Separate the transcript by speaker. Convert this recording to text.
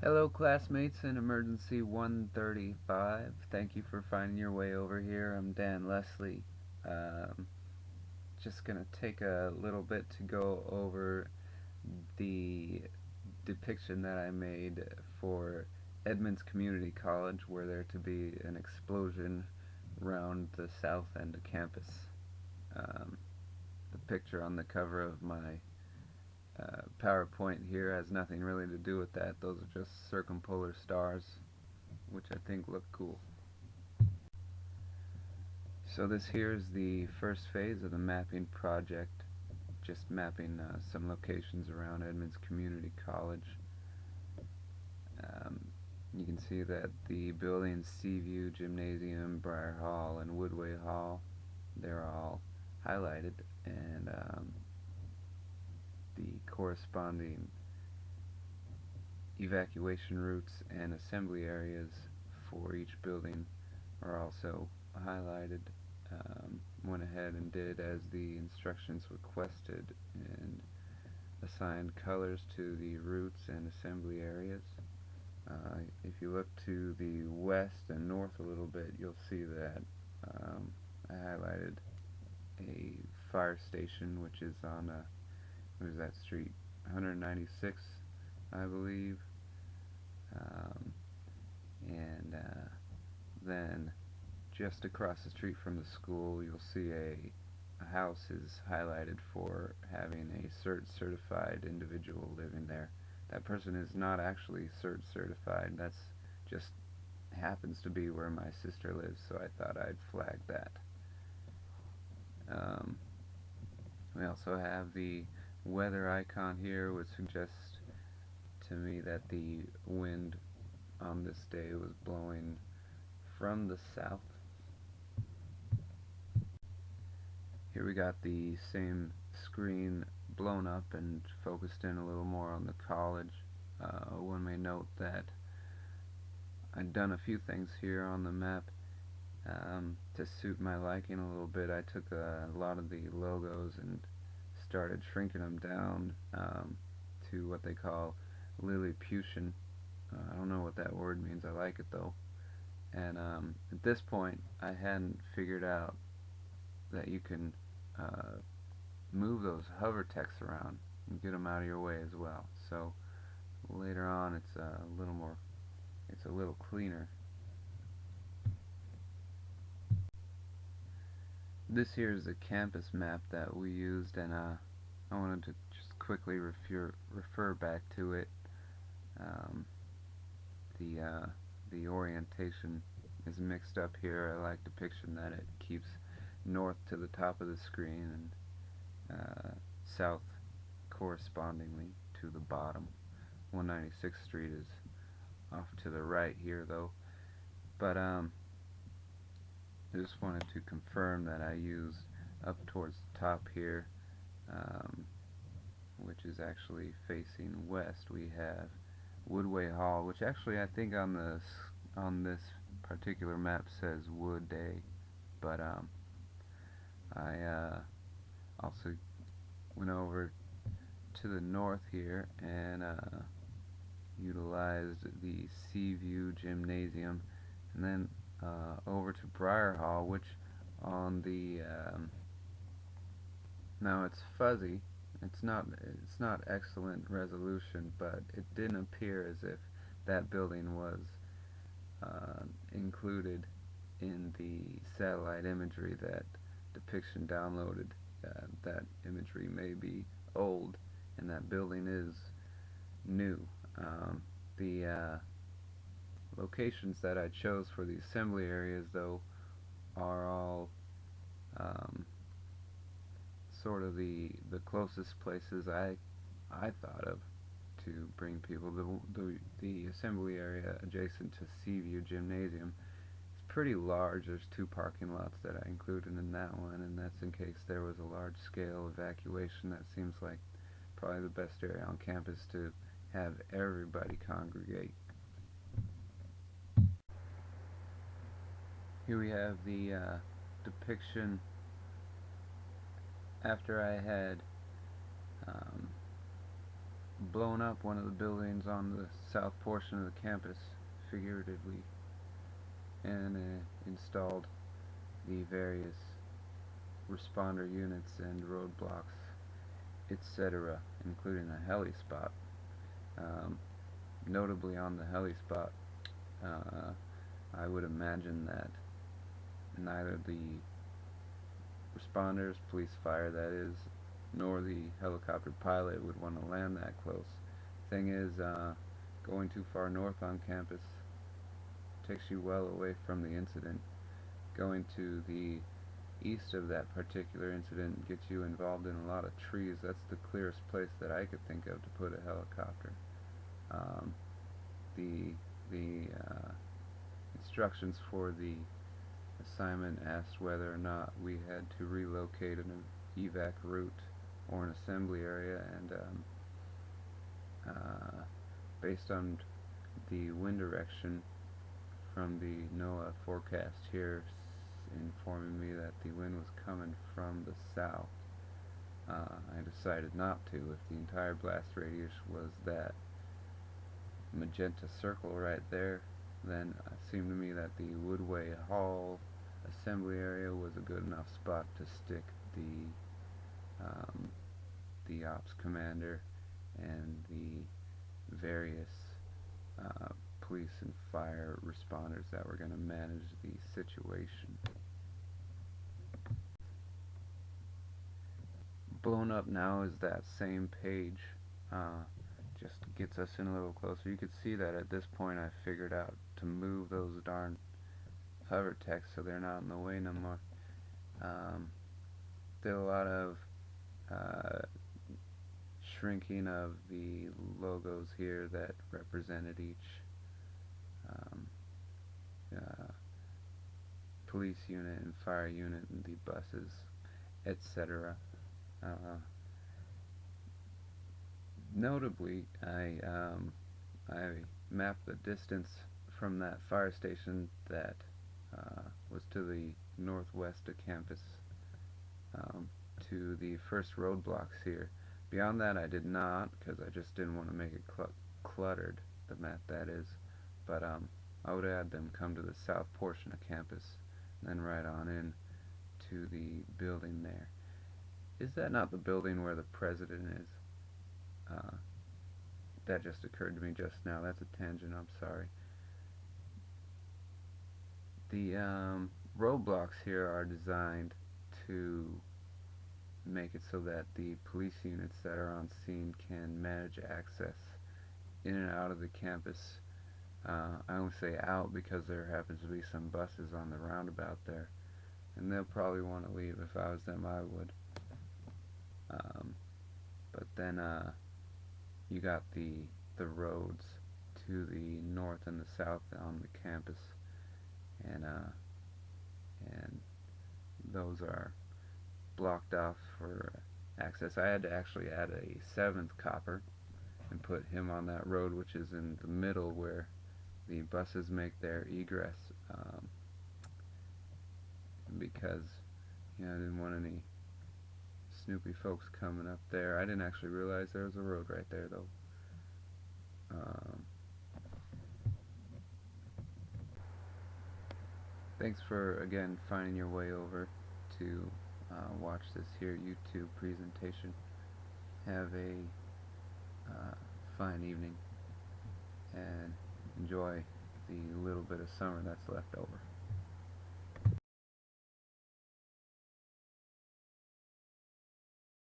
Speaker 1: Hello classmates in Emergency 135. Thank you for finding your way over here. I'm Dan Leslie. Um, just going to take a little bit to go over the depiction that I made for Edmonds Community College were there to be an explosion around the south end of campus. Um, the picture on the cover of my PowerPoint here has nothing really to do with that. Those are just circumpolar stars, which I think look cool. So this here is the first phase of the mapping project, just mapping some locations around Edmonds Community College. Um, you can see that the buildings Seaview, Gymnasium, Briar Hall, and Woodway Hall, they're all highlighted, and the corresponding evacuation routes and assembly areas for each building are also highlighted. Went ahead and did as the instructions requested and assigned colors to the routes and assembly areas. If you look to the west and north a little bit, you'll see that I highlighted a fire station, which is on what is that street? 196, I believe. Um, and then just across the street from the school, you'll see a house is highlighted for having a CERT certified individual living there. That person is not actually CERT certified. That's just happens to be where my sister lives, so I thought I'd flag that. Um, we also have the weather icon here, which suggests to me that the wind on this day was blowing from the south. Here we got the same screen blown up and focused in a little more on the college. One may note that I've done a few things here on the map to suit my liking a little bit. I took a lot of the logos and started shrinking them down to what they call Lilliputian. I don't know what that word means. I like it though. And at this point, I hadn't figured out that you can uh, move those hover texts around and get them out of your way as well. So later on, it's a little more, it's a little cleaner. This here is the campus map that we used, and I wanted to just quickly refer back to it. Um, the uh, the orientation is mixed up here. I like depiction that it keeps north to the top of the screen and south correspondingly to the bottom. 196th Street is off to the right here though, but I just wanted to confirm that I used up towards the top here, um, which is actually facing west. We have Woodway Hall, which actually I think on this particular map says Wood Day, but I also went over to the north here and utilized the Seaview Gymnasium, and then over to Briar Hall, which on the now it's fuzzy. It's not excellent resolution, but it didn't appear as if that building was uh, included in the satellite imagery that depiction downloaded. That imagery may be old, and that building is new. The locations that I chose for the assembly areas, though, are all um, sort of the closest places I thought of to bring people. The assembly area adjacent to Seaview Gymnasium is pretty large. There's two parking lots that I included in that one, and that's in case there was a large scale evacuation. That seems like probably the best area on campus to have everybody congregate. Here we have the depiction after I had um, blown up one of the buildings on the south portion of the campus, figuratively, and installed the various responder units and roadblocks, etc., including a heli spot. Um, Notably on the heli spot, uh, I would imagine that neither the responders, police, fire that is, nor the helicopter pilot would want to land that close. Thing is, going too far north on campus takes you well away from the incident. Going to the east of that particular incident gets you involved in a lot of trees. That's the clearest place that I could think of to put a helicopter. Um, the the instructions for the assignment asked whether or not we had to relocate an evac route or an assembly area, and based on the wind direction from the NOAA forecast here informing me that the wind was coming from the south, I decided not to. If the entire blast radius was that magenta circle right there, then it seemed to me that the Woodway Hall assembly area was a good enough spot to stick um, the ops commander and the various uh, police and fire responders that were going to manage the situation. Blown up now is that same page. Uh, just gets us in a little closer. You could see that at this point I figured out to move those darn hover text so they're not in the way no more. Um, did a lot of uh, shrinking of the logos here that represented each um, uh, police unit and fire unit and the buses, etc. Uh, Notably, I mapped the distance from that fire station that was to the northwest of campus um, to the first roadblocks here. Beyond that, I did not, because I just didn't want to make it cluttered, the map that is. But I would add them come to the south portion of campus, and then right on in to the building there. Is that not the building where the president is? Uh, that just occurred to me just now. That's a tangent, I'm sorry. The roadblocks here are designed to make it so that the police units that are on scene can manage access in and out of the campus. I only say out because there happens to be some buses on the roundabout there, and they'll probably want to leave. If I was them, I would. But then you got the roads to the north and the south on the campus, and those are blocked off for access. I had to actually add a seventh copper and put him on that road, which is in the middle where the buses make their egress, because I didn't want any snoopy folks coming up there. I didn't actually realize there was a road right there, though. Thanks for, again, finding your way over to watch this here YouTube presentation. Have a fine evening and enjoy the little bit of summer that's left over.